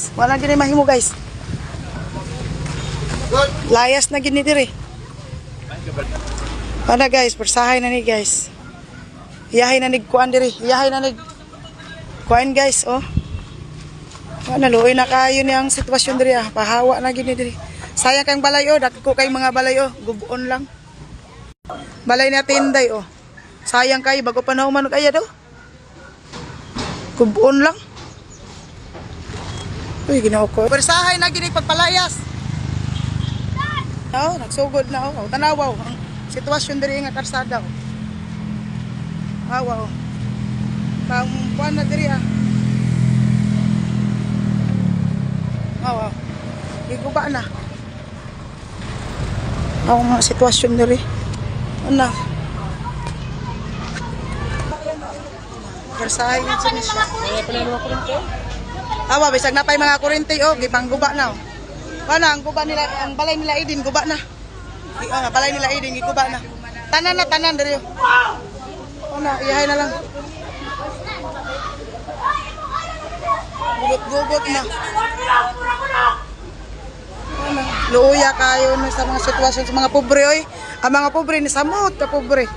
guys. Wala gini mahimo guys. Layas na gini diri. Ano guys, persahay na ni guys. Iyahay na nig kuan diri. Iyahay na nig kuan guys, oh. Wala luoy na kayo niyang sitwasyon diri ah. Pahawa na gini diri. Sayang kang balay oh, dako kay mga balay oh, gubuon lang. Balay na tinday oh. Sayang kay bago panahon man kaya daw. Gubuon lang. Uy, ginoo ko. Persahay na gini pagpalayas. Oh, nagsugod na oh. Tanawaw ang sitwasyon diri nga karsada oh. Wow. Pang kuan na diri ah. Wow. Iguba na. Ang mga sitwasyon diri. Ano? Persahay yun siya. Awa, bisag na pa'y mga kurente oh. Gipang guba na oh. Ano, ang guba nila, ang balay nila idin, guba na. Balay nila idin, guba na. Tanan diri oh. Ano, iyahay na lang. Gugot na. Ano, luuya kayo sa mga sitwasyon sa mga pobre oy. Ang mga pobre ni samot ka pobre.